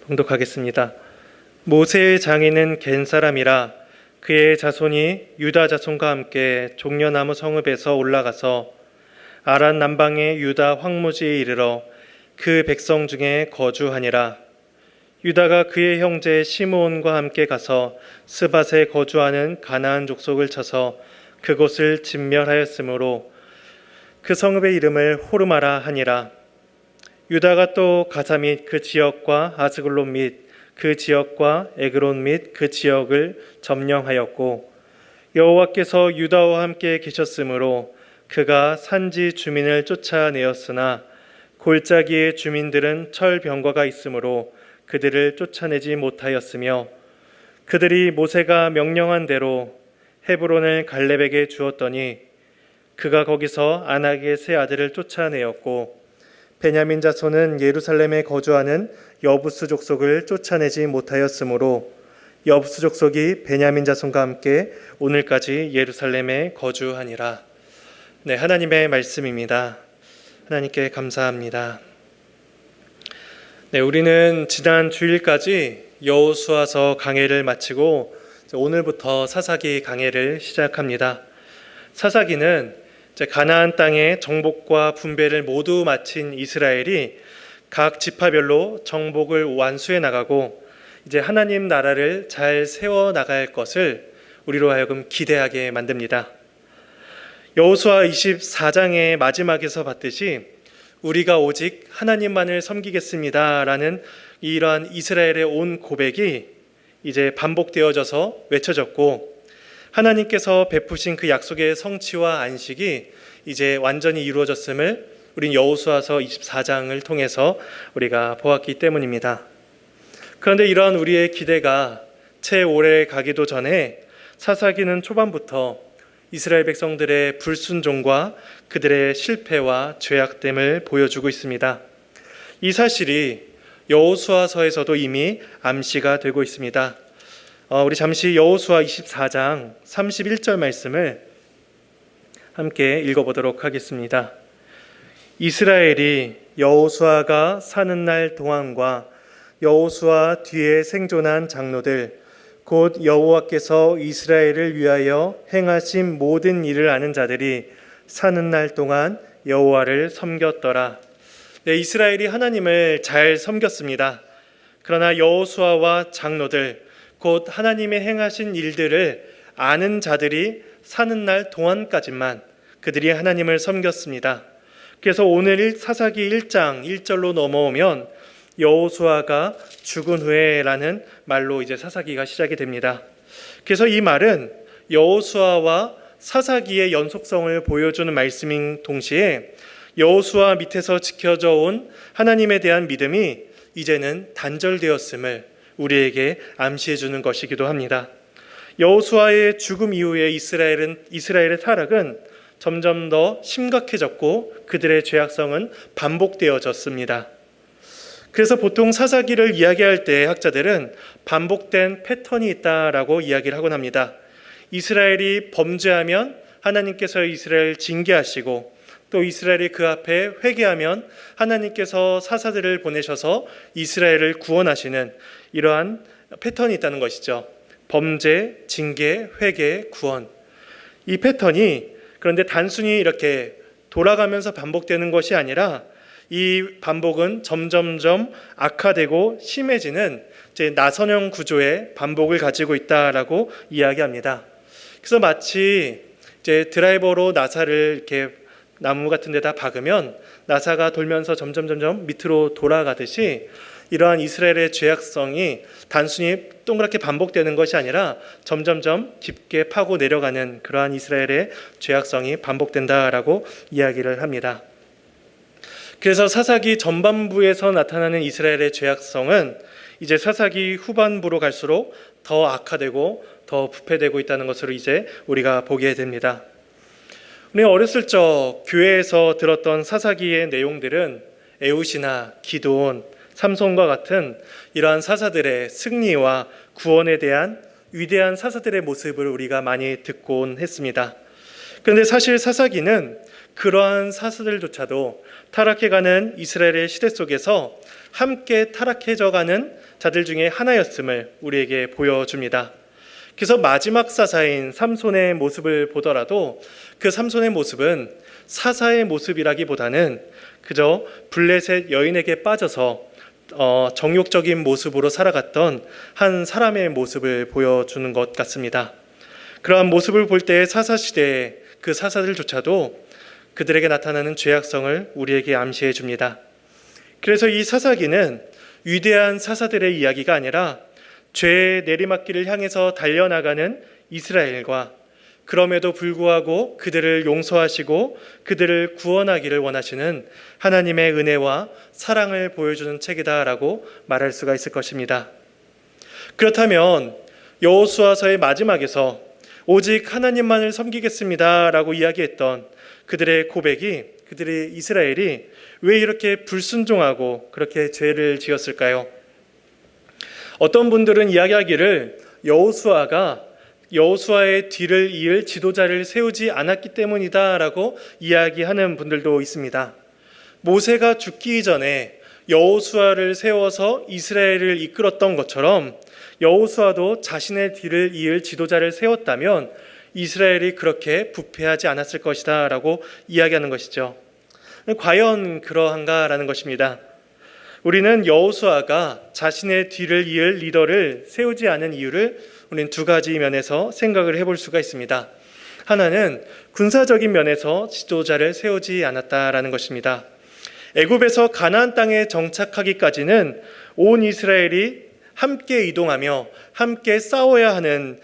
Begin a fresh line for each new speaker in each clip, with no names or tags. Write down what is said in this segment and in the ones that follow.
봉독하겠습니다. 모세의 장인은 겐 사람이라 그의 자손이 유다 자손과 함께 종려나무 성읍에서 올라가서 아란 남방의 유다 황무지에 이르러 그 백성 중에 거주하니라. 유다가 그의 형제 시므온과 함께 가서 스밧에 거주하는 가나안 족속을 쳐서 그곳을 진멸하였으므로 그 성읍의 이름을 호르마라 하니라. 유다가 또 가사 및 그 지역과 아스글론 및 그 지역과 에그론 및 그 지역을 점령하였고, 여호와께서 유다와 함께 계셨으므로 그가 산지 주민을 쫓아내었으나 골짜기의 주민들은 철병거가 있으므로 그들을 쫓아내지 못하였으며, 그들이 모세가 명령한 대로 헤브론을 갈렙에게 주었더니 그가 거기서 아낙의 세 아들을 쫓아내었고, 베냐민 자손은 예루살렘에 거주하는 여부스 족속을 쫓아내지 못하였으므로 여부스 족속이 베냐민 자손과 함께 오늘까지 예루살렘에 거주하니라. 네, 하나님의 말씀입니다. 하나님께 감사합니다. 네, 우리는 지난 주일까지 여호수아서 강해를 마치고 오늘부터 사사기 강해를 시작합니다. 사사기는 가나안 땅의 정복과 분배를 모두 마친 이스라엘이 각 지파별로 정복을 완수해 나가고 이제 하나님 나라를 잘 세워 나갈 것을 우리로 하여금 기대하게 만듭니다. 여호수아 24장의 마지막에서 봤듯이 우리가 오직 하나님만을 섬기겠습니다라는 이러한 이스라엘의 온 고백이 이제 반복되어져서 외쳐졌고, 하나님께서 베푸신 그 약속의 성취와 안식이 이제 완전히 이루어졌음을 우린 여호수아서 24장을 통해서 우리가 보았기 때문입니다. 그런데 이러한 우리의 기대가 채 오래 가기도 전에 사사기는 초반부터 이스라엘 백성들의 불순종과 그들의 실패와 죄악됨을 보여주고 있습니다. 이 사실이 여호수아서에서도 이미 암시가 되고 있습니다. 우리 잠시 여호수아 24장 31절 말씀을 함께 읽어보도록 하겠습니다. 이스라엘이 여호수아가 사는 날 동안과 여호수아 뒤에 생존한 장로들 곧 여호와께서 이스라엘을 위하여 행하신 모든 일을 아는 자들이 사는 날 동안 여호와를 섬겼더라. 네, 이스라엘이 하나님을 잘 섬겼습니다. 그러나 여호수아와 장로들 곧 하나님의 행하신 일들을 아는 자들이 사는 날 동안까지만 그들이 하나님을 섬겼습니다. 그래서 오늘 사사기 1장 1절로 넘어오면 여호수아가 죽은 후에라는 말로 이제 사사기가 시작이 됩니다. 그래서 이 말은 여호수아와 사사기의 연속성을 보여주는 말씀인 동시에 여호수아 밑에서 지켜져 온 하나님에 대한 믿음이 이제는 단절되었음을 우리에게 암시해 주는 것이기도 합니다. 여호수아의 죽음 이후에 이스라엘의 타락은 점점 더 심각해졌고 그들의 죄악성은 반복되어졌습니다. 그래서 보통 사사기를 이야기할 때 학자들은 반복된 패턴이 있다라고 이야기를 하곤 합니다. 이스라엘이 범죄하면 하나님께서 이스라엘을 징계하시고, 또 이스라엘이 그 앞에 회개하면 하나님께서 사사들을 보내셔서 이스라엘을 구원하시는 이러한 패턴이 있다는 것이죠. 범죄, 징계, 회개, 구원. 이 패턴이 그런데 단순히 이렇게 돌아가면서 반복되는 것이 아니라 이 반복은 점점점 악화되고 심해지는 이제 나선형 구조의 반복을 가지고 있다라고 이야기합니다. 그래서 마치 이제 드라이버로 나사를 이렇게 나무 같은 데다 박으면 나사가 돌면서 점점 밑으로 돌아가듯이 이러한 이스라엘의 죄악성이 단순히 동그랗게 반복되는 것이 아니라 점점점 깊게 파고 내려가는 그러한 이스라엘의 죄악성이 반복된다라고 이야기를 합니다. 그래서 사사기 전반부에서 나타나는 이스라엘의 죄악성은 이제 사사기 후반부로 갈수록 더 악화되고 더 부패되고 있다는 것으로 이제 우리가 보게 됩니다. 우리 어렸을 적 교회에서 들었던 사사기의 내용들은 에훗이나 기드온, 삼손과 같은 이러한 사사들의 승리와 구원에 대한 위대한 사사들의 모습을 우리가 많이 듣곤 했습니다. 그런데 사실 사사기는 그러한 사사들조차도 타락해가는 이스라엘의 시대 속에서 함께 타락해져가는 자들 중에 하나였음을 우리에게 보여줍니다. 그래서 마지막 사사인 삼손의 모습을 보더라도 그 삼손의 모습은 사사의 모습이라기보다는 그저 블레셋 여인에게 빠져서 정욕적인 모습으로 살아갔던 한 사람의 모습을 보여주는 것 같습니다. 그러한 모습을 볼 때 사사시대의 그 사사들조차도 그들에게 나타나는 죄악성을 우리에게 암시해 줍니다. 그래서 이 사사기는 위대한 사사들의 이야기가 아니라 죄의 내리막길을 향해서 달려나가는 이스라엘과 그럼에도 불구하고 그들을 용서하시고 그들을 구원하기를 원하시는 하나님의 은혜와 사랑을 보여주는 책이다라고 말할 수가 있을 것입니다. 그렇다면 여호수아서의 마지막에서 오직 하나님만을 섬기겠습니다라고 이야기했던 그들의 고백이, 그들의 이스라엘이 왜 이렇게 불순종하고 그렇게 죄를 지었을까요? 어떤 분들은 이야기하기를 여호수아의 뒤를 이을 지도자를 세우지 않았기 때문이다라고 이야기하는 분들도 있습니다. 모세가 죽기 전에 여호수아를 세워서 이스라엘을 이끌었던 것처럼 여호수아도 자신의 뒤를 이을 지도자를 세웠다면 이스라엘이 그렇게 부패하지 않았을 것이다 라고 이야기하는 것이죠. 과연 그러한가라는 것입니다. 우리는 여호수아가 자신의 뒤를 이을 리더를 세우지 않은 이유를 우리는 두 가지 면에서 생각을 해볼 수가 있습니다. 하나는 군사적인 면에서 지도자를 세우지 않았다라는 것입니다. 애굽에서 가나안 땅에 정착하기까지는 온 이스라엘이 함께 이동하며 함께 싸워야 하는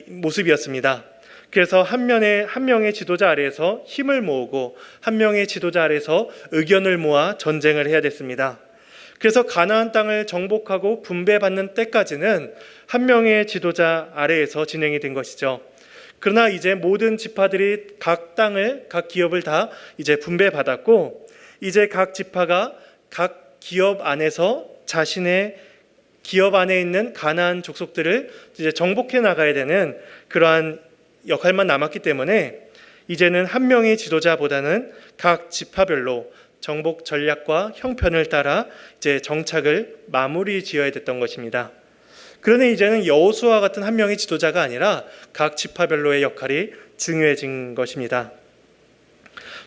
모습이었습니다. 그래서 한 명의 지도자 아래에서 힘을 모으고 한 명의 지도자 아래에서 의견을 모아 전쟁을 해야 됐습니다. 그래서 가나안 땅을 정복하고 분배받는 때까지는 한 명의 지도자 아래에서 진행이 된 것이죠. 그러나 이제 모든 지파들이 각 기업을 다 이제 분배받았고 이제 각 지파가 각 기업 안에서 자신의 기업 안에 있는 가나안 족속들을 이제 정복해 나가야 되는 그러한 역할만 남았기 때문에 이제는 한 명의 지도자보다는 각 지파별로 정복 전략과 형편을 따라 이제 정착을 마무리 지어야 됐던 것입니다. 그러나 이제는 여호수아 같은 한 명의 지도자가 아니라 각 지파별로의 역할이 중요해진 것입니다.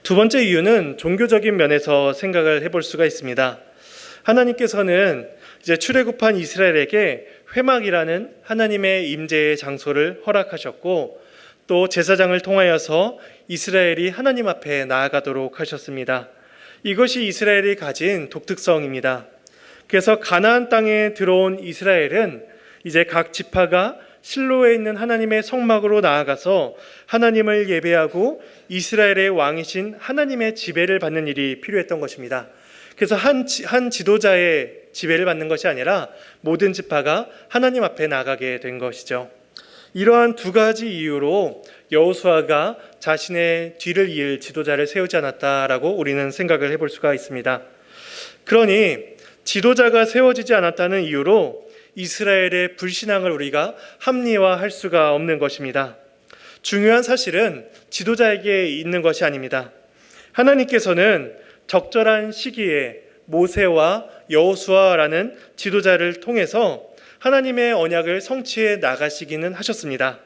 두 번째 이유는 종교적인 면에서 생각을 해볼 수가 있습니다. 하나님께서는 이제 출애굽한 이스라엘에게 회막이라는 하나님의 임재의 장소를 허락하셨고 또 제사장을 통하여서 이스라엘이 하나님 앞에 나아가도록 하셨습니다. 이것이 이스라엘이 가진 독특성입니다. 그래서 가나안 땅에 들어온 이스라엘은 이제 각 지파가 실로에 있는 하나님의 성막으로 나아가서 하나님을 예배하고 이스라엘의 왕이신 하나님의 지배를 받는 일이 필요했던 것입니다. 그래서 한 지도자의 지배를 받는 것이 아니라 모든 지파가 하나님 앞에 나가게 된 것이죠. 이러한 두 가지 이유로 여호수아가 자신의 뒤를 이을 지도자를 세우지 않았다라고 우리는 생각을 해볼 수가 있습니다. 그러니 지도자가 세워지지 않았다는 이유로 이스라엘의 불신앙을 우리가 합리화할 수가 없는 것입니다. 중요한 사실은 지도자에게 있는 것이 아닙니다. 하나님께서는 적절한 시기에 모세와 여호수아라는 지도자를 통해서 하나님의 언약을 성취해 나가시기는 하셨습니다.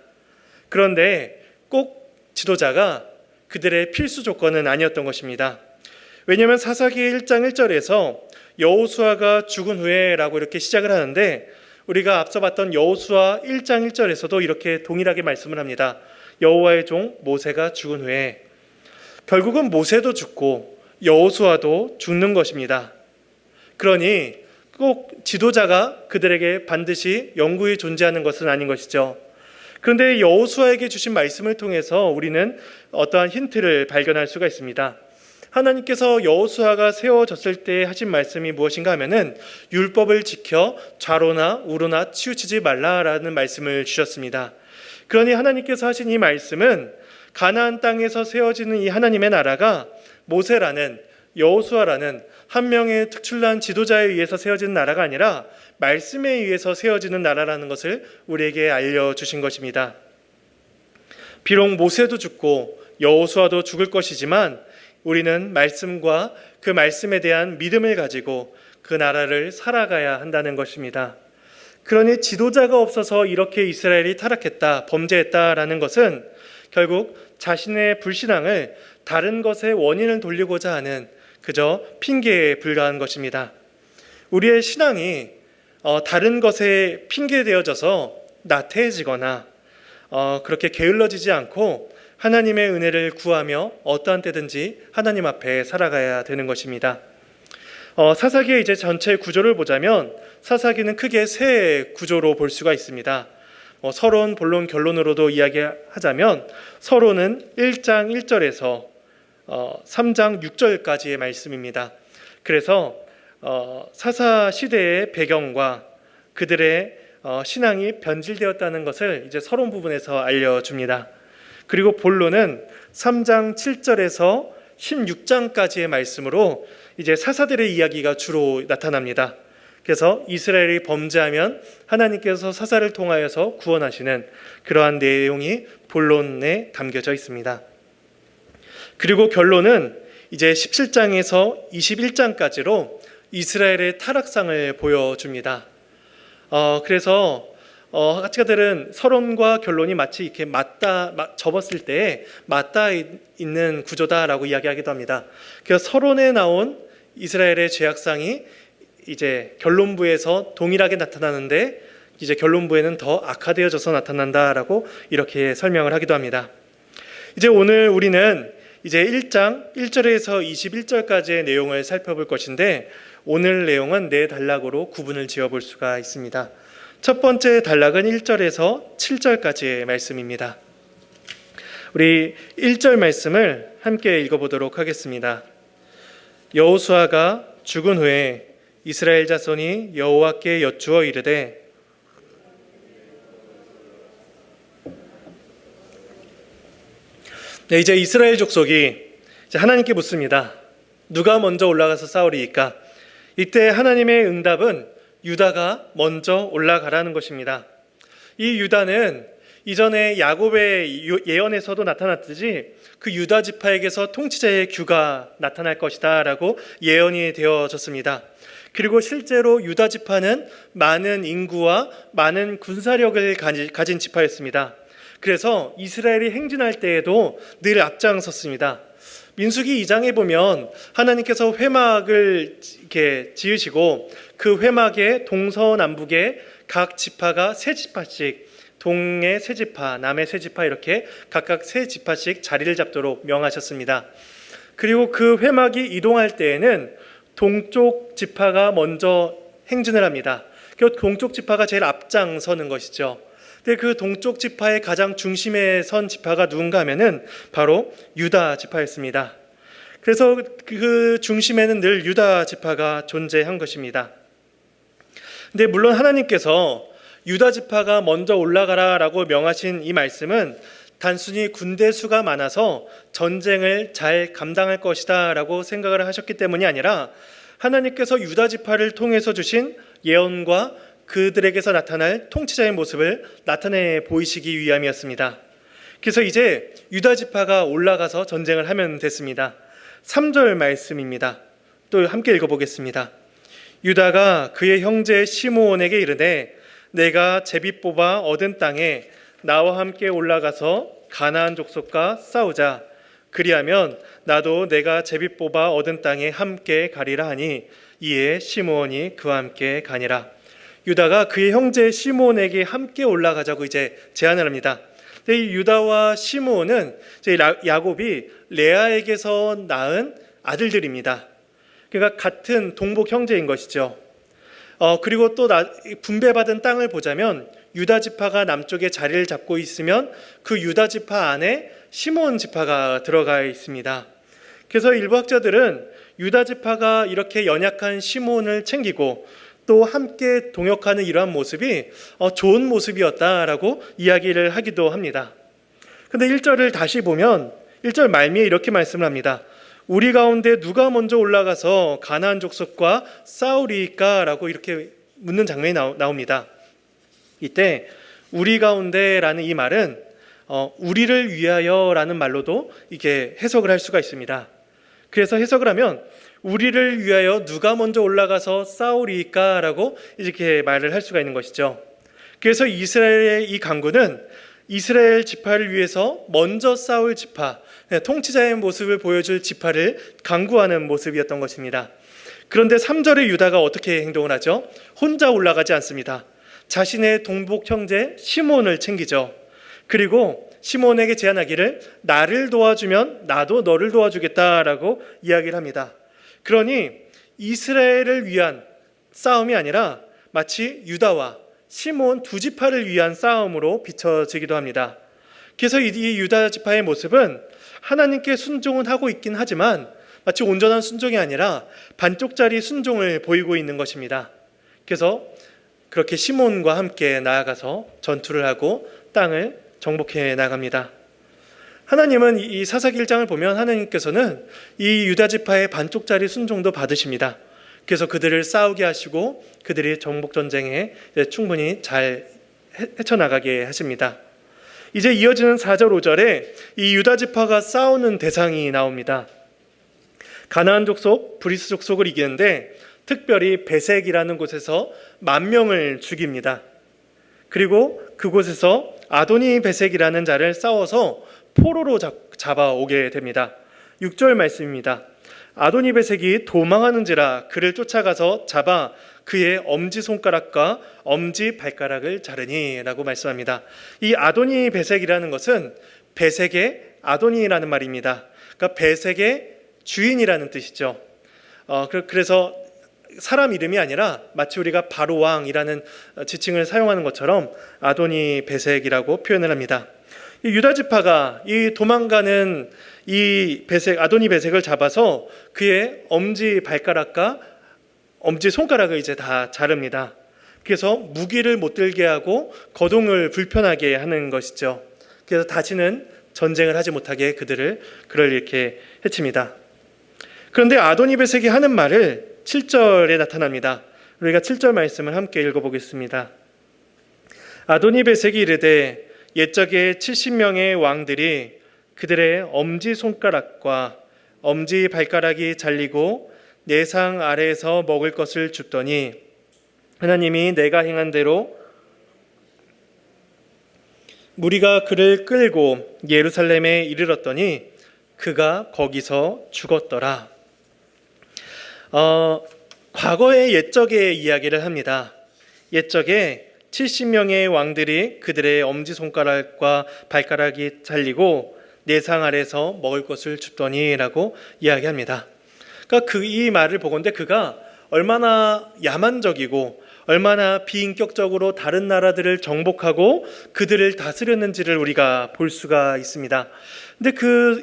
그런데 꼭 지도자가 그들의 필수 조건은 아니었던 것입니다. 왜냐하면 사사기 1장 1절에서 여호수아가 죽은 후에라고 이렇게 시작을 하는데 우리가 앞서 봤던 여호수아 1장 1절에서도 이렇게 동일하게 말씀을 합니다. 여호와의 종 모세가 죽은 후에 결국은 모세도 죽고 여호수아도 죽는 것입니다. 그러니 꼭 지도자가 그들에게 반드시 영구히 존재하는 것은 아닌 것이죠. 그런데 여호수아에게 주신 말씀을 통해서 우리는 어떠한 힌트를 발견할 수가 있습니다. 하나님께서 여호수아가 세워졌을 때 하신 말씀이 무엇인가 하면은 율법을 지켜 좌로나 우로나 치우치지 말라라는 말씀을 주셨습니다. 그러니 하나님께서 하신 이 말씀은 가나안 땅에서 세워지는 이 하나님의 나라가 모세라는 여호수아라는 한 명의 특출난 지도자에 의해서 세워지는 나라가 아니라 말씀에 의해서 세워지는 나라라는 것을 우리에게 알려주신 것입니다. 비록 모세도 죽고 여호수아도 죽을 것이지만 우리는 말씀과 그 말씀에 대한 믿음을 가지고 그 나라를 살아가야 한다는 것입니다. 그러니 지도자가 없어서 이렇게 이스라엘이 타락했다, 범죄했다라는 것은 결국 자신의 불신앙을 다른 것에 원인을 돌리고자 하는 그저 핑계에 불과한 것입니다. 우리의 신앙이 다른 것에 핑계되어져서 나태해지거나 그렇게 게을러지지 않고 하나님의 은혜를 구하며 어떠한 때든지 하나님 앞에 살아가야 되는 것입니다. 사사기의 이제 전체 구조를 보자면 사사기는 크게 세 구조로 볼 수가 있습니다. 서론, 본론, 결론으로도 이야기하자면 서론은 1장 1절에서 3장 6절까지의 말씀입니다. 그래서 사사 시대의 배경과 그들의 신앙이 변질되었다는 것을 이제 서론 부분에서 알려줍니다. 그리고 본론은 3장 7절에서 16장까지의 말씀으로 이제 사사들의 이야기가 주로 나타납니다. 그래서 이스라엘이 범죄하면 하나님께서 사사를 통하여서 구원하시는 그러한 내용이 본론에 담겨져 있습니다. 그리고 결론은 이제 17장에서 21장까지로 이스라엘의 타락상을 보여줍니다. 그래서 학자들은 서론과 결론이 마치 이렇게 접었을 때 맞닿아 있는 구조다라고 이야기하기도 합니다. 그래서 서론에 나온 이스라엘의 죄악상이 이제 결론부에서 동일하게 나타나는데 이제 결론부에는 더 악화되어져서 나타난다라고 이렇게 설명을 하기도 합니다. 이제 오늘 우리는 이제 1장 1절에서 21절까지의 내용을 살펴볼 것인데 오늘 내용은 네 단락으로 구분을 지어볼 수가 있습니다. 첫 번째 단락은 1절에서 7절까지의 말씀입니다. 우리 1절 말씀을 함께 읽어보도록 하겠습니다. 여호수아가 죽은 후에 이스라엘 자손이 여호와께 여쭈어 이르되 이제 이스라엘 족속이 이제 하나님께 묻습니다. 누가 먼저 올라가서 싸우리이까? 이때 하나님의 응답은 유다가 먼저 올라가라는 것입니다. 이 유다는 이전에 야곱의 예언에서도 나타났듯이 그 유다 지파에게서 통치자의 규가 나타날 것이다 라고 예언이 되어졌습니다. 그리고 실제로 유다 지파는 많은 인구와 많은 군사력을 가진 지파였습니다. 그래서 이스라엘이 행진할 때에도 늘 앞장섰습니다. 민수기 2장에 보면 하나님께서 회막을 이렇게 지으시고 그 회막의 동서남북에 각 지파가 세 지파씩, 동의 세 지파, 남의 세 지파 이렇게 각각 세 지파씩 자리를 잡도록 명하셨습니다. 그리고 그 회막이 이동할 때에는 동쪽 지파가 먼저 행진을 합니다. 그 동쪽 지파가 제일 앞장서는 것이죠. 근데 그 동쪽 지파의 가장 중심에 선 지파가 누군가 하면은 바로 유다 지파였습니다. 그래서 그 중심에는 늘 유다 지파가 존재한 것입니다. 근데 물론 하나님께서 유다 지파가 먼저 올라가라라고 명하신 이 말씀은 단순히 군대 수가 많아서 전쟁을 잘 감당할 것이다라고 생각을 하셨기 때문이 아니라 하나님께서 유다 지파를 통해서 주신 예언과 그들에게서 나타날 통치자의 모습을 나타내 보이시기 위함이었습니다. 그래서 이제 유다 지파가 올라가서 전쟁을 하면 됐습니다. 3절 말씀입니다. 또 함께 읽어보겠습니다. 유다가 그의 형제 시므온에게 이르되 내가 제비 뽑아 얻은 땅에 나와 함께 올라가서 가나안 족속과 싸우자. 그리하면 나도 내가 제비 뽑아 얻은 땅에 함께 가리라 하니 이에 시므온이 그와 함께 가니라. 유다가 그의 형제 시므온에게 함께 올라가자고 이제 제안을 합니다. 근데 이 유다와 시므온은 야곱이 레아에게서 낳은 아들들입니다. 그러니까 같은 동복 형제인 것이죠. 그리고 또 분배받은 땅을 보자면 유다 지파가 남쪽에 자리를 잡고 있으면 그 유다 지파 안에 시므온 지파가 들어가 있습니다. 그래서 일부 학자들은 유다 지파가 이렇게 연약한 시므온을 챙기고 또 함께 동역하는 이러한 모습이 좋은 모습이었다라고 이야기를 하기도 합니다. 그런데 1절을 다시 보면 1절 말미에 이렇게 말씀을 합니다. 우리 가운데 누가 먼저 올라가서 가나안 족속과 싸우리까? 라고 이렇게 묻는 장면이 나옵니다. 이때 우리 가운데라는 이 말은 우리를 위하여라는 말로도 이게 해석을 할 수가 있습니다. 그래서 해석을 하면 우리를 위하여 누가 먼저 올라가서 싸우리까라고 이렇게 말을 할 수가 있는 것이죠. 그래서 이스라엘의 이 강구는 이스라엘 지파를 위해서 먼저 싸울 지파, 통치자의 모습을 보여줄 지파를 강구하는 모습이었던 것입니다. 그런데 3절의 유다가 어떻게 행동을 하죠? 혼자 올라가지 않습니다. 자신의 동복 형제 시몬을 챙기죠. 그리고 시몬에게 제안하기를 나를 도와주면 나도 너를 도와주겠다라고 이야기를 합니다. 그러니 이스라엘을 위한 싸움이 아니라 마치 유다와 시몬 두 지파를 위한 싸움으로 비춰지기도 합니다. 그래서 이 유다 지파의 모습은 하나님께 순종은 하고 있긴 하지만 마치 온전한 순종이 아니라 반쪽짜리 순종을 보이고 있는 것입니다. 그래서 그렇게 시몬과 함께 나아가서 전투를 하고 땅을 정복해 나갑니다. 하나님은 이 사사기 1장을 보면 하나님께서는 이 유다 지파의 반쪽짜리 순종도 받으십니다. 그래서 그들을 싸우게 하시고 그들이 정복 전쟁에 충분히 잘 헤쳐나가게 하십니다. 이제 이어지는 4절 5절에 이 유다 지파가 싸우는 대상이 나옵니다. 가나안 족속, 브리스 족속을 이기는데 특별히 베색이라는 곳에서 10,000명을 죽입니다. 그리고 그곳에서 아도니 베색이라는 자를 싸워서 포로로 잡아오게 됩니다. 6절 말씀입니다. 아도니 베색이 도망하는지라 그를 쫓아가서 잡아 그의 엄지손가락과 엄지발가락을 자르니 라고 말씀합니다. 이 아도니 베색이라는 것은 베색의 아도니라는 말입니다. 그러니까 베색의 주인이라는 뜻이죠. 그래서 사람 이름이 아니라 마치 우리가 바로왕이라는 지칭을 사용하는 것처럼 아도니 베색이라고 표현을 합니다. 이 유다 지파가 이 도망가는 이 베색 아도니 베색을 잡아서 그의 엄지 발가락과 엄지 손가락을 이제 다 자릅니다. 그래서 무기를 못 들게 하고 거동을 불편하게 하는 것이죠. 그래서 다시는 전쟁을 하지 못하게 그들을 이렇게 해칩니다. 그런데 아도니 베색이 하는 말을 7절에 나타납니다. 우리가 7절 말씀을 함께 읽어보겠습니다. 아도니 베색이 이르되 옛적에 70명의 왕들이 그들의 엄지손가락과 엄지발가락이 잘리고 내 상 아래에서 먹을 것을 줍더니 하나님이 내가 행한 대로 무리가 그를 끌고 예루살렘에 이르렀더니 그가 거기서 죽었더라. 과거의 옛적의 이야기를 합니다. 옛적에 70명의 왕들이 그들의 엄지손가락과 발가락이 잘리고 내 상 아래서 먹을 것을 줍더니 라고 이야기합니다. 그러니까 이 말을 보건대 그가 얼마나 야만적이고 얼마나 비인격적으로 다른 나라들을 정복하고 그들을 다스렸는지를 우리가 볼 수가 있습니다. 근데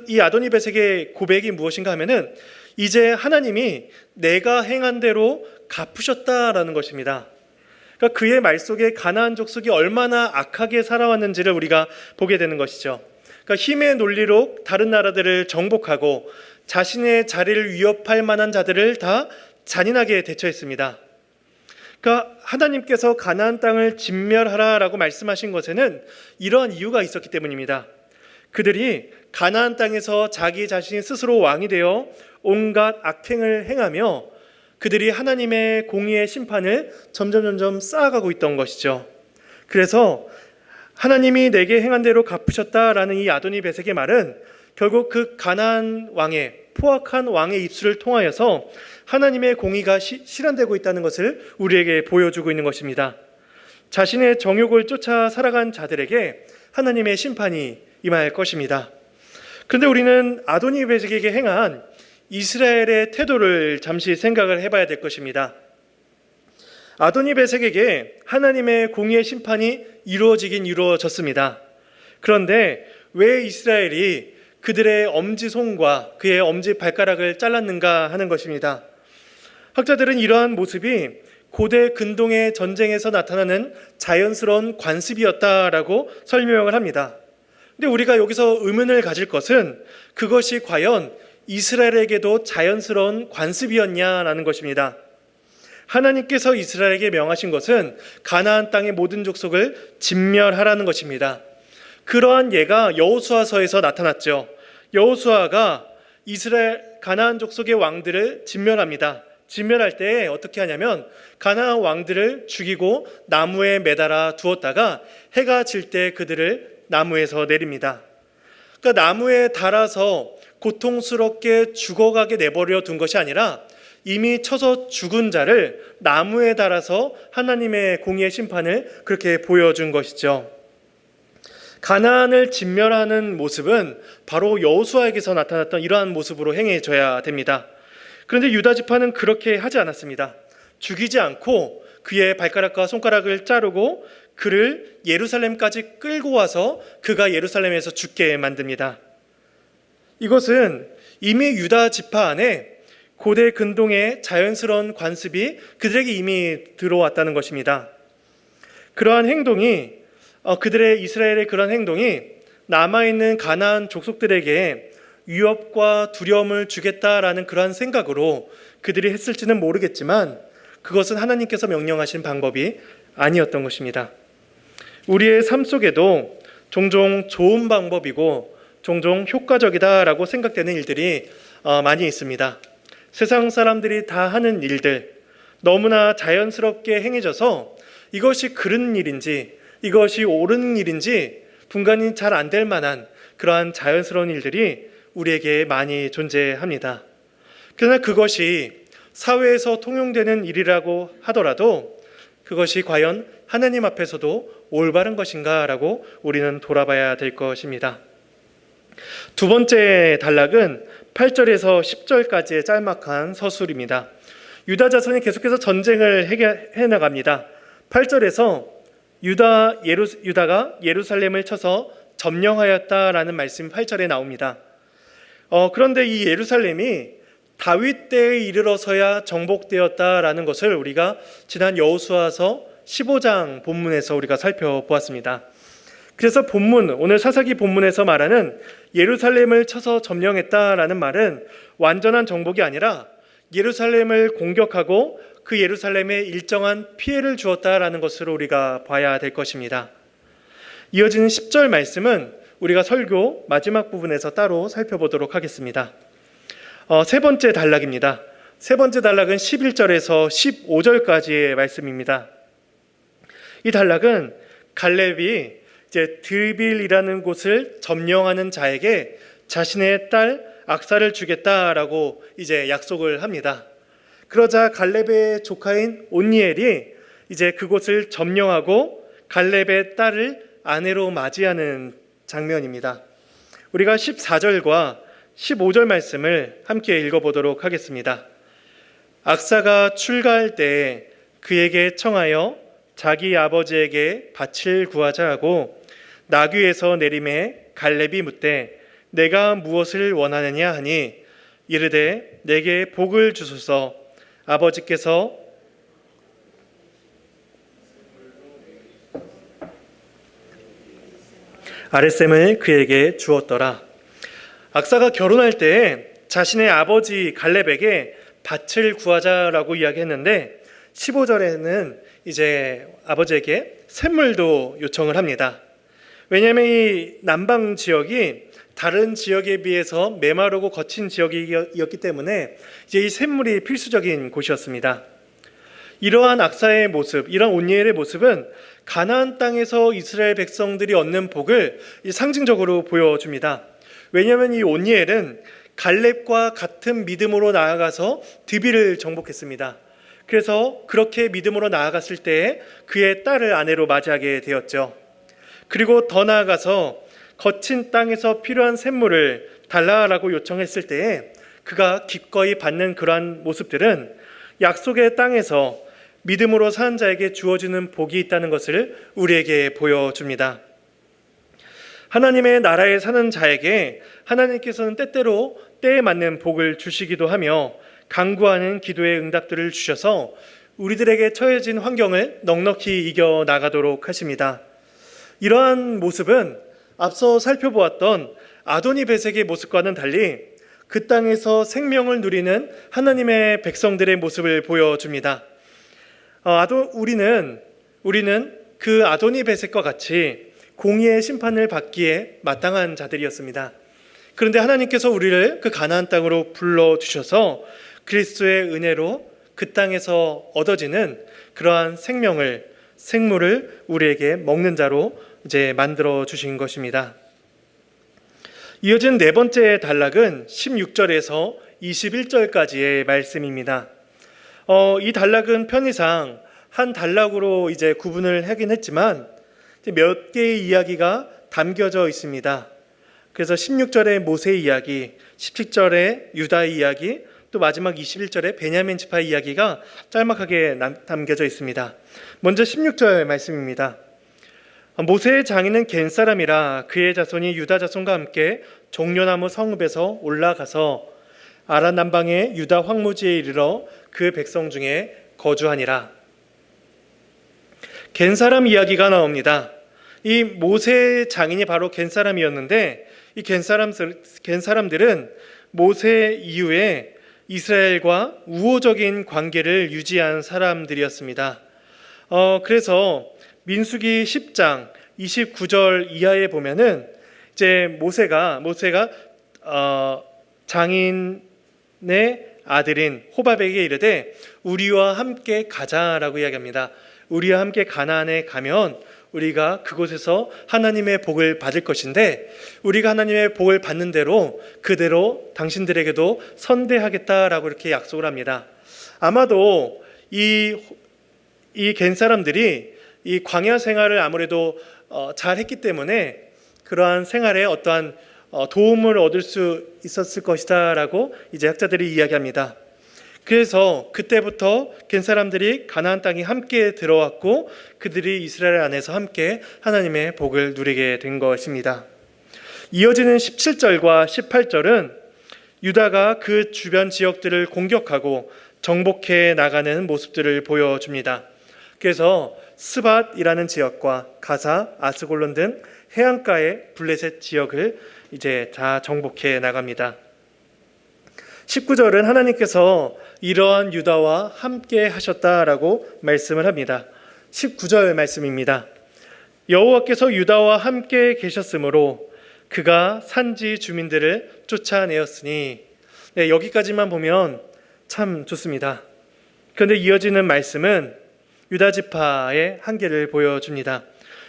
이 아도니 베색의 고백이 무엇인가 하면은 이제 하나님이 내가 행한 대로 갚으셨다라는 것입니다. 그러니까 그의 말 속에 가나안 족속이 얼마나 악하게 살아왔는지를 우리가 보게 되는 것이죠. 그러니까 힘의 논리로 다른 나라들을 정복하고 자신의 자리를 위협할 만한 자들을 다 잔인하게 대처했습니다. 그러니까 하나님께서 가나안 땅을 진멸하라라고 말씀하신 것에는 이러한 이유가 있었기 때문입니다. 그들이 가나안 땅에서 자기 자신이 스스로 왕이 되어 온갖 악행을 행하며 그들이 하나님의 공의의 심판을 점점 쌓아가고 있던 것이죠. 그래서 하나님이 내게 행한 대로 갚으셨다라는 이 아도니 베색의 말은 결국 그 가나안 왕의 포악한 왕의 입술을 통하여서 하나님의 공의가 실현되고 있다는 것을 우리에게 보여주고 있는 것입니다. 자신의 정욕을 쫓아 살아간 자들에게 하나님의 심판이 임할 것입니다. 그런데 우리는 아도니 베색에게 행한 이스라엘의 태도를 잠시 생각을 해봐야 될 것입니다. 아도니 베색에게 하나님의 공의의 심판이 이루어지긴 이루어졌습니다. 그런데 왜 이스라엘이 그들의 엄지손과 그의 엄지발가락을 잘랐는가 하는 것입니다. 학자들은 이러한 모습이 고대 근동의 전쟁에서 나타나는 자연스러운 관습이었다라고 설명을 합니다. 근데 우리가 여기서 의문을 가질 것은 그것이 과연 이스라엘에게도 자연스러운 관습이었냐라는 것입니다. 하나님께서 이스라엘에게 명하신 것은 가나안 땅의 모든 족속을 진멸하라는 것입니다. 그러한 예가 여호수아서에서 나타났죠. 여호수아가 이스라엘 가나안 족속의 왕들을 진멸합니다. 진멸할 때 어떻게 하냐면 가나안 왕들을 죽이고 나무에 매달아 두었다가 해가 질 때 그들을 나무에서 내립니다. 그러니까 나무에 달아서 고통스럽게 죽어가게 내버려 둔 것이 아니라 이미 쳐서 죽은 자를 나무에 달아서 하나님의 공의의 심판을 그렇게 보여준 것이죠. 가나안을 진멸하는 모습은 바로 여호수아에게서 나타났던 이러한 모습으로 행해져야 됩니다. 그런데 유다 지파는 그렇게 하지 않았습니다. 죽이지 않고 그의 발가락과 손가락을 자르고 그를 예루살렘까지 끌고 와서 그가 예루살렘에서 죽게 만듭니다. 이것은 이미 유다 지파 안에 고대 근동의 자연스러운 관습이 그들에게 이미 들어왔다는 것입니다. 그러한 행동이 그들의 이스라엘의 그런 행동이 남아있는 가나안 족속들에게 위협과 두려움을 주겠다라는 그러한 생각으로 그들이 했을지는 모르겠지만 그것은 하나님께서 명령하신 방법이 아니었던 것입니다. 우리의 삶 속에도 종종 좋은 방법이고 종종 효과적이다라고 생각되는 일들이 많이 있습니다. 세상 사람들이 다 하는 일들, 너무나 자연스럽게 행해져서 이것이 그른 일인지 이것이 옳은 일인지 분간이 잘 안 될 만한 그러한 자연스러운 일들이 우리에게 많이 존재합니다. 그러나 그것이 사회에서 통용되는 일이라고 하더라도 그것이 과연 하나님 앞에서도 올바른 것인가라고 우리는 돌아봐야 될 것입니다. 두 번째 단락은 8절에서 10절까지의 짤막한 서술입니다. 유다 자손이 계속해서 전쟁을 해나갑니다. 8절에서 유다가 예루살렘을 쳐서 점령하였다라는 말씀이 8절에 나옵니다. 그런데 이 예루살렘이 다윗 때에 이르러서야 정복되었다라는 것을 우리가 지난 여호수아서 15장 본문에서 우리가 살펴보았습니다. 그래서 오늘 사사기 본문에서 말하는 예루살렘을 쳐서 점령했다라는 말은 완전한 정복이 아니라 예루살렘을 공격하고 그 예루살렘에 일정한 피해를 주었다라는 것으로 우리가 봐야 될 것입니다. 이어지는 10절 말씀은 우리가 설교 마지막 부분에서 따로 살펴보도록 하겠습니다. 세 번째 단락입니다. 세 번째 단락은 11절에서 15절까지의 말씀입니다. 이 단락은 갈렙이 이제 드빌이라는 곳을 점령하는 자에게 자신의 딸 악사를 주겠다라고 이제 약속을 합니다. 그러자 갈렙의 조카인 온니엘이 이제 그곳을 점령하고 갈렙의 딸을 아내로 맞이하는 장면입니다. 우리가 14절과 15절 말씀을 함께 읽어보도록 하겠습니다. 악사가 출가할 때 그에게 청하여 자기 아버지에게 밭을 구하자 하고 나귀에서 내림에 갈렙이 묻되 내가 무엇을 원하느냐 하니 이르되 내게 복을 주소서. 아버지께서 아랫셈을 그에게 주었더라. 악사가 결혼할 때 자신의 아버지 갈렙에게 밭을 구하자라고 이야기했는데 15절에는 이제 아버지에게 샘물도 요청을 합니다. 왜냐하면 이 남방 지역이 다른 지역에 비해서 메마르고 거친 지역이었기 때문에 이제 이 샘물이 필수적인 곳이었습니다. 이러한 악사의 모습, 이러한 온니엘의 모습은 가나안 땅에서 이스라엘 백성들이 얻는 복을 상징적으로 보여줍니다. 왜냐하면 이 온니엘은 갈렙과 같은 믿음으로 나아가서 드빌을 정복했습니다. 그래서 그렇게 믿음으로 나아갔을 때 그의 딸을 아내로 맞이하게 되었죠. 그리고 더 나아가서 거친 땅에서 필요한 샘물을 달라라고 요청했을 때에 그가 기꺼이 받는 그러한 모습들은 약속의 땅에서 믿음으로 사는 자에게 주어지는 복이 있다는 것을 우리에게 보여줍니다. 하나님의 나라에 사는 자에게 하나님께서는 때때로 때에 맞는 복을 주시기도 하며 간구하는 기도의 응답들을 주셔서 우리들에게 처해진 환경을 넉넉히 이겨나가도록 하십니다. 이러한 모습은 앞서 살펴보았던 아도니 베섹의 모습과는 달리 그 땅에서 생명을 누리는 하나님의 백성들의 모습을 보여줍니다. 우리는 그 아도니 베섹과 같이 공의의 심판을 받기에 마땅한 자들이었습니다. 그런데 하나님께서 우리를 그 가나안 땅으로 불러주셔서 그리스도의 은혜로 그 땅에서 얻어지는 그러한 생물을 우리에게 먹는 자로 이제 만들어 주신 것입니다. 이어진 네 번째 단락은 16절에서 21절까지의 말씀입니다. 이 단락은 편의상 한 단락으로 이제 구분을 하긴 했지만 몇 개의 이야기가 담겨져 있습니다. 그래서 16절의 모세 이야기, 17절의 유다 이야기, 또 마지막 21절의 베냐민 지파 이야기가 짤막하게 담겨져 있습니다. 먼저 16절 말씀입니다. 모세의 장인은 겐 사람이라 그의 자손이 유다 자손과 함께 종려나무 성읍에서 올라가서 아란 남방의 유다 황무지에 이르러 그 백성 중에 거주하니라. 겐 사람 이야기가 나옵니다. 이 모세의 장인이 바로 겐 사람이었는데 이 겐 사람들은 모세 이후에 이스라엘과 우호적인 관계를 유지한 사람들이었습니다. 그래서 민수기 10장 29절 이하에 보면은 이제 모세가 장인의 아들인 호밥에게 이르되 우리와 함께 가자라고 이야기합니다. 우리와 함께 가나안에 가면 우리가 그곳에서 하나님의 복을 받을 것인데 우리가 하나님의 복을 받는 대로 그대로 당신들에게도 선대하겠다라고 이렇게 약속을 합니다. 아마도 이 겐 사람들이 이 광야 생활을 아무래도 잘 했기 때문에 그러한 생활에 어떠한 도움을 얻을 수 있었을 것이다라고 이제 학자들이 이야기합니다. 그래서 그때부터 겐 사람들이 가나안 땅에 함께 들어왔고 그들이 이스라엘 안에서 함께 하나님의 복을 누리게 된 것입니다. 이어지는 17절과 18절은 유다가 그 주변 지역들을 공격하고 정복해 나가는 모습들을 보여줍니다. 그래서 스밧이라는 지역과 가사, 아스골론 등 해안가의 블레셋 지역을 이제 다 정복해 나갑니다. 19절은 하나님께서 이러한 유다와 함께 하셨다라고 말씀을 합니다. 19절 말씀입니다. 여호와께서 유다와 함께 계셨으므로 그가 산지 주민들을 쫓아내었으니. 네, 여기까지만 보면 참 좋습니다. 그런데 이어지는 말씀은 유다 지파의 한계를 보여줍니다.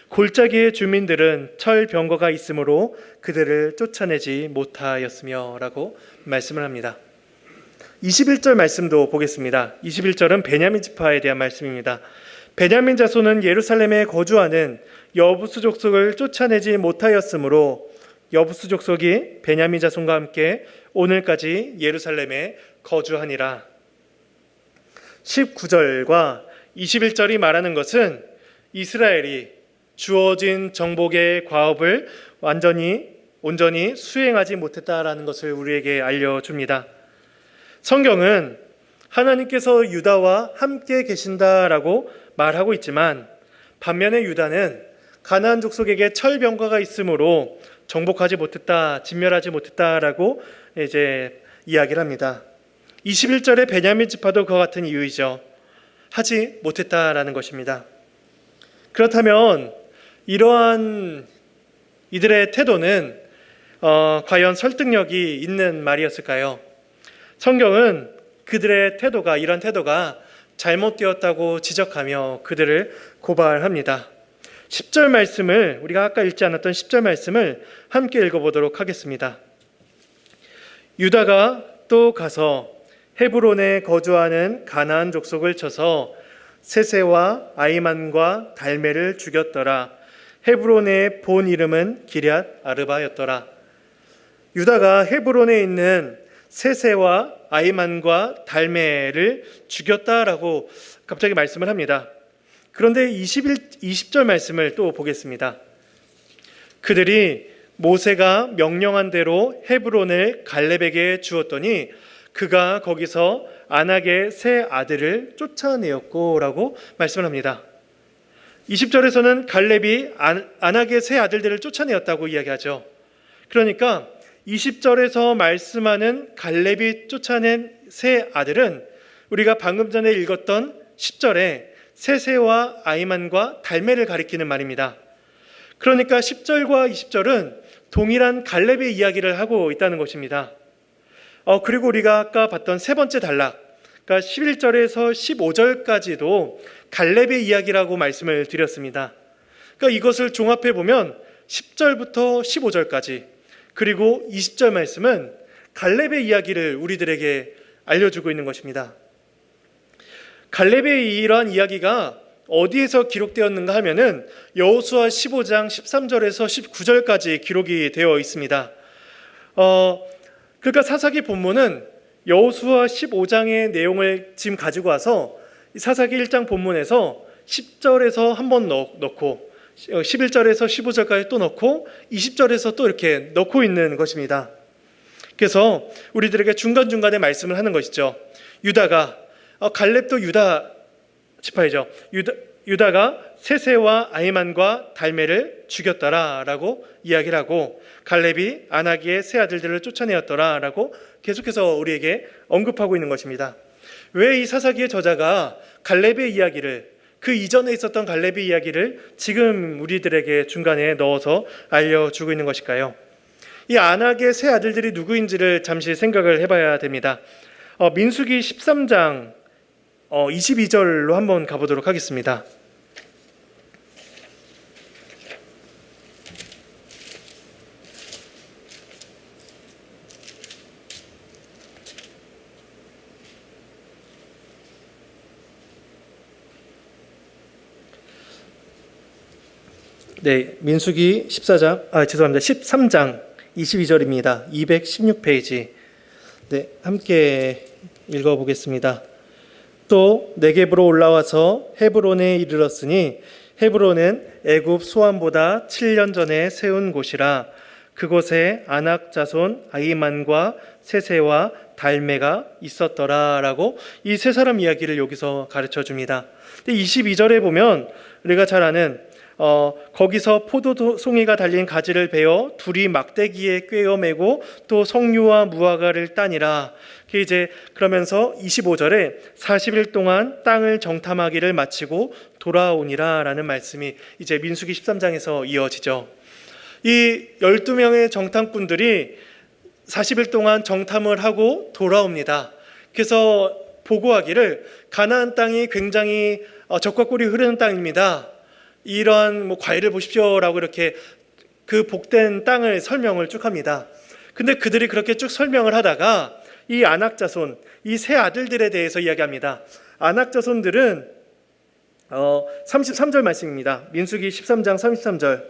골짜기의 주민들은 철병거가 있으므로 그들을 쫓아내지 못하였으며 라고 말씀을 합니다. 21절 말씀도 보겠습니다. 21절은 베냐민 지파에 대한 말씀입니다. 베냐민 자손은 예루살렘에 거주하는 여부수 족속을 쫓아내지 못하였으므로 여부수 족속이 베냐민 자손과 함께 오늘까지 예루살렘에 거주하니라. 19절과 21절이 말하는 것은 이스라엘이 주어진 정복의 과업을 온전히 수행하지 못했다라는 것을 우리에게 알려줍니다. 성경은 하나님께서 유다와 함께 계신다라고 말하고 있지만 반면에 유다는 가나안 족속에게 철병거가 있으므로 정복하지 못했다, 진멸하지 못했다라고 이제 이야기를 합니다. 21절의 베냐민 지파도 그와 같은 이유이죠. 하지 못했다라는 것입니다. 그렇다면 이러한 이들의 태도는 과연 설득력이 있는 말이었을까요? 성경은 그들의 이런 태도가 잘못되었다고 지적하며 그들을 고발합니다. 10절 말씀을 우리가 아까 읽지 않았던 10절 말씀을 함께 읽어보도록 하겠습니다. 유다가 또 가서 헤브론에 거주하는 가나안 족속을 쳐서 세세와 아이만과 달메를 죽였더라. 헤브론의 본 이름은 기럇 아르바였더라. 유다가 헤브론에 있는 세세와 아이만과 달메를 죽였다라고 갑자기 말씀을 합니다. 그런데 20절 말씀을 또 보겠습니다. 그들이 모세가 명령한 대로 헤브론을 갈렙에게 주었더니 그가 거기서 안악의 세 아들을 쫓아내었고 라고 말씀을 합니다. 20절에서는 갈렙이 안악의 세 아들들을 쫓아내었다고 이야기하죠. 그러니까 20절에서 말씀하는 갈렙이 쫓아낸 세 아들은 우리가 방금 전에 읽었던 10절에 세세와 아이만과 달메를 가리키는 말입니다. 그러니까 10절과 20절은 동일한 갈렙의 이야기를 하고 있다는 것입니다. 그리고 우리가 아까 봤던 세 번째 단락, 그러니까 11절에서 15절까지도 갈렙의 이야기라고 말씀을 드렸습니다. 그러니까 이것을 종합해 보면 10절부터 15절까지 그리고 20절 말씀은 갈렙의 이야기를 우리들에게 알려주고 있는 것입니다. 갈렙의 이러한 이야기가 어디에서 기록되었는가 하면은 여호수아 15장 13절에서 19절까지 기록이 되어 있습니다. 그러니까 사사기 본문은 여호수아 15장의 내용을 지금 가지고 와서 사사기 1장 본문에서 10절에서 한 번 넣고 11절에서 15절까지 또 넣고 20절에서 또 이렇게 넣고 있는 것입니다. 그래서 우리들에게 중간중간에 말씀을 하는 것이죠. 유다가 갈렙도 유다 지파이죠. 유다가 세세와 아히만과 달메를 죽였더라라고 이야기를 하고 갈렙이 아나기의 세 아들들을 쫓아내었더라라고 계속해서 우리에게 언급하고 있는 것입니다. 왜 이 사사기의 저자가 갈렙의 이야기를 그 이전에 있었던 갈렙의 이야기를 지금 우리들에게 중간에 넣어서 알려주고 있는 것일까요? 이 아낙의 세 아들들이 누구인지를 잠시 생각을 해봐야 됩니다. 민수기 13장 22절로 한번 가보도록 하겠습니다. 네, 민수기 13장 22절입니다. 216페이지. 네, 함께 읽어보겠습니다. 또 네겝으로 올라와서 헤브론에 이르렀으니 헤브론은 애굽 소안보다 7년 전에 세운 곳이라. 그곳에 아낙 자손 아히만과 세세와 달메가 있었더라라고 이 세 사람 이야기를 여기서 가르쳐 줍니다. 22절에 보면 우리가 잘 아는 거기서 포도송이가 달린 가지를 베어 둘이 막대기에 꿰어 매고 또 석류와 무화과를 따니라. 이제 그러면서 25절에 40일 동안 땅을 정탐하기를 마치고 돌아오니라 라는 말씀이 이제 민수기 13장에서 이어지죠. 이 12명의 정탐꾼들이 40일 동안 정탐을 하고 돌아옵니다. 그래서 보고하기를 가나안 땅이 굉장히 젖과 꿀이 흐르는 땅입니다. 이러한 과일을 보십시오라고 이렇게 그 복된 땅을 설명을 쭉 합니다. 근데 그들이 그렇게 쭉 설명을 하다가 이 아낙 자손, 이 세 아들들에 대해서 이야기합니다. 아낙 자손들은 33절 말씀입니다. 민수기 13장 33절.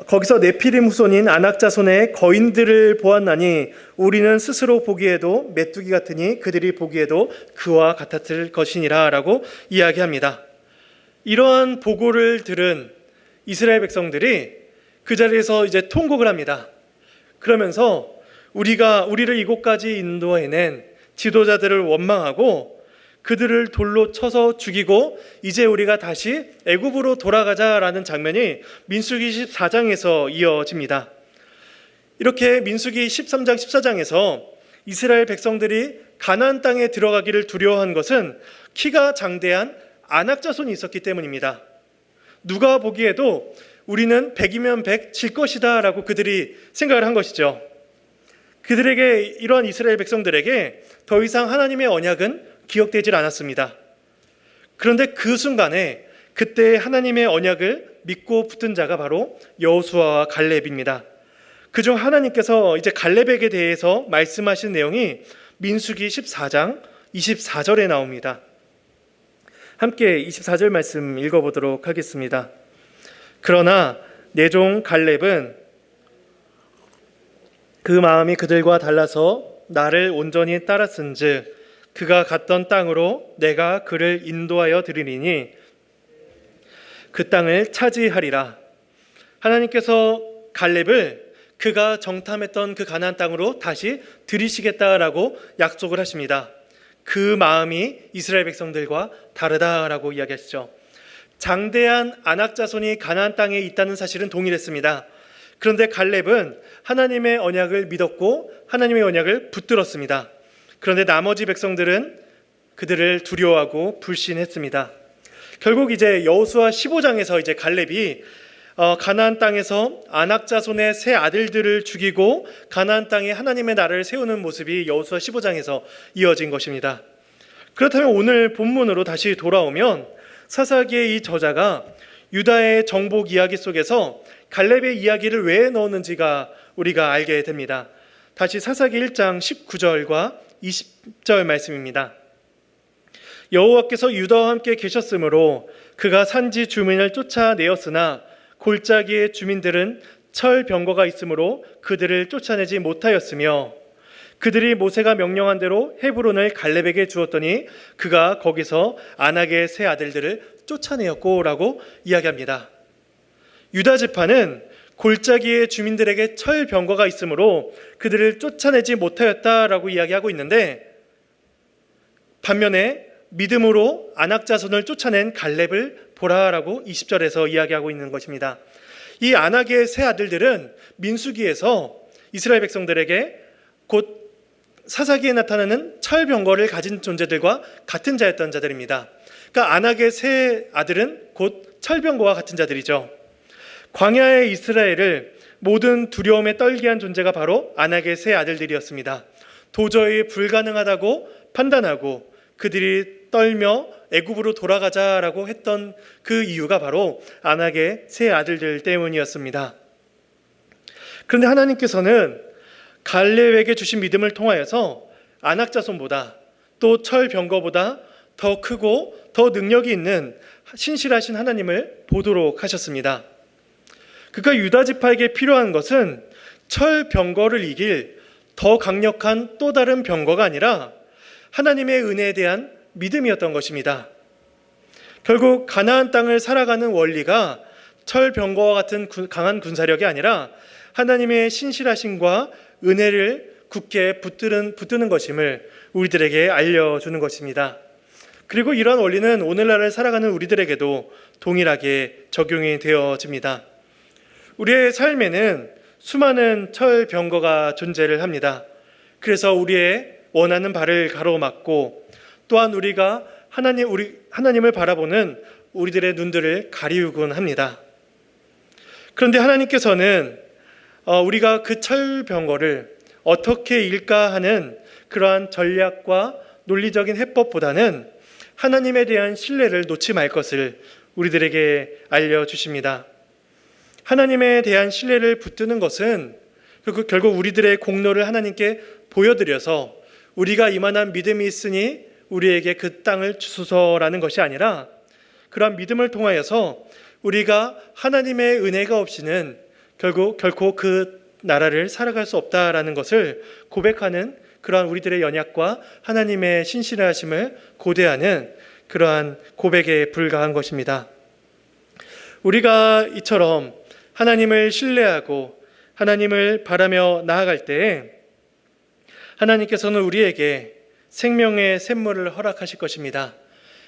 거기서 네피림 후손인 아낙 자손의 거인들을 보았나니 우리는 스스로 보기에도 메뚜기 같으니 그들이 보기에도 그와 같았을 것이니라 라고 이야기합니다. 이러한 보고를 들은 이스라엘 백성들이 그 자리에서 이제 통곡을 합니다. 그러면서 우리를 이곳까지 인도해낸 지도자들을 원망하고 그들을 돌로 쳐서 죽이고 이제 우리가 다시 애굽으로 돌아가자라는 장면이 민수기 14장에서 이어집니다. 이렇게 민수기 13장 14장에서 이스라엘 백성들이 가나안 땅에 들어가기를 두려워한 것은 키가 장대한 아낙 자손이 있었기 때문입니다. 누가 보기에도 우리는 100이면 100 질 것이다 라고 그들이 생각을 한 것이죠. 그들에게 이러한 이스라엘 백성들에게 더 이상 하나님의 언약은 기억되질 않았습니다. 그런데 그 순간에 그때 하나님의 언약을 믿고 붙은 자가 바로 여호수아와 갈렙입니다. 그중 하나님께서 이제 갈렙에게 대해서 말씀하신 내용이 민수기 14장 24절에 나옵니다. 함께 24절 말씀 읽어보도록 하겠습니다. 그러나 내 종 갈렙은 그 마음이 그들과 달라서 나를 온전히 따랐은즉 그가 갔던 땅으로 내가 그를 인도하여 드리리니 그 땅을 차지하리라. 하나님께서 갈렙을 그가 정탐했던 그 가나안 땅으로 다시 들이시겠다라고 약속을 하십니다. 그 마음이 이스라엘 백성들과 다르다라고 이야기하시죠. 장대한 아낙 자손이 가나안 땅에 있다는 사실은 동일했습니다. 그런데 갈렙은 하나님의 언약을 믿었고 하나님의 언약을 붙들었습니다. 그런데 나머지 백성들은 그들을 두려워하고 불신했습니다. 결국 이제 여호수아 15장에서 이제 갈렙이 가나안 땅에서 아낙 자손의 세 아들들을 죽이고 가나안 땅에 하나님의 나라를 세우는 모습이 여호수아 15장에서 이어진 것입니다. 그렇다면 오늘 본문으로 다시 돌아오면 사사기의 이 저자가 유다의 정복 이야기 속에서 갈렙의 이야기를 왜 넣었는지가 우리가 알게 됩니다. 다시 사사기 1장 19절과 20절 말씀입니다. 여호와께서 유다와 함께 계셨으므로 그가 산지 주민을 쫓아내었으나 골짜기의 주민들은 철병거가 있으므로 그들을 쫓아내지 못하였으며 그들이 모세가 명령한 대로 헤브론을 갈렙에게 주었더니 그가 거기서 아낙의 세 아들들을 쫓아내었고라고 이야기합니다. 유다 지파는 골짜기의 주민들에게 철병거가 있으므로 그들을 쫓아내지 못하였다라고 이야기하고 있는데, 반면에 믿음으로 아낙 자손을 쫓아낸 갈렙을 보라라고 20절에서 이야기하고 있는 것입니다. 이 아낙의 세 아들들은 민수기에서 이스라엘 백성들에게 곧 사사기에 나타나는 철병거를 가진 존재들과 같은 자였던 자들입니다. 그러니까 아낙의 세 아들은 곧 철병거와 같은 자들이죠. 광야의 이스라엘을 모든 두려움에 떨게 한 존재가 바로 아낙의 세 아들들이었습니다. 도저히 불가능하다고 판단하고 그들이 떨며 애굽으로 돌아가자라고 했던 그 이유가 바로 아낙의 세 아들들 때문이었습니다. 그런데 하나님께서는 갈렙에게 주신 믿음을 통하여서 아낙 자손보다 또 철병거보다 더 크고 더 능력이 있는 신실하신 하나님을 보도록 하셨습니다. 그러니까 유다 지파에게 필요한 것은 철병거를 이길 더 강력한 또 다른 병거가 아니라 하나님의 은혜에 대한 믿음이었던 것입니다. 결국 가나안 땅을 살아가는 원리가 철병거와 같은 강한 군사력이 아니라 하나님의 신실하심과 은혜를 굳게 붙드는 것임을 우리들에게 알려주는 것입니다. 그리고 이러한 원리는 오늘날을 살아가는 우리들에게도 동일하게 적용이 되어집니다. 우리의 삶에는 수많은 철병거가 존재를 합니다. 그래서 우리의 원하는 바를 가로막고 또한 우리가 하나님을 바라보는 우리들의 눈들을 가리우곤 합니다. 그런데 하나님께서는 우리가 그 철병거를 어떻게 일까 하는 그러한 전략과 논리적인 해법보다는 하나님에 대한 신뢰를 놓지 말 것을 우리들에게 알려주십니다. 하나님에 대한 신뢰를 붙드는 것은 결국 우리들의 공로를 하나님께 보여드려서 우리가 이만한 믿음이 있으니 우리에게 그 땅을 주소서라는 것이 아니라 그러한 믿음을 통하여서 우리가 하나님의 은혜가 없이는 결코 그 나라를 살아갈 수 없다라는 것을 고백하는 그러한 우리들의 연약과 하나님의 신실하심을 고대하는 그러한 고백에 불과한 것입니다. 우리가 이처럼 하나님을 신뢰하고 하나님을 바라며 나아갈 때에 하나님께서는 우리에게 생명의 샘물을 허락하실 것입니다.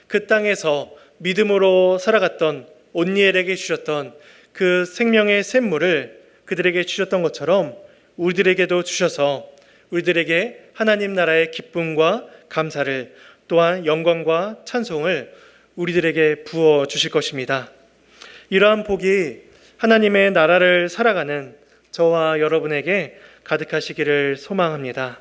그 땅에서 믿음으로 살아갔던 온니엘에게 주셨던 그 생명의 샘물을 그들에게 주셨던 것처럼 우리들에게도 주셔서 우리들에게 하나님 나라의 기쁨과 감사를 또한 영광과 찬송을 우리들에게 부어 주실 것입니다. 이러한 복이 하나님의 나라를 살아가는 저와 여러분에게 가득하시기를 소망합니다.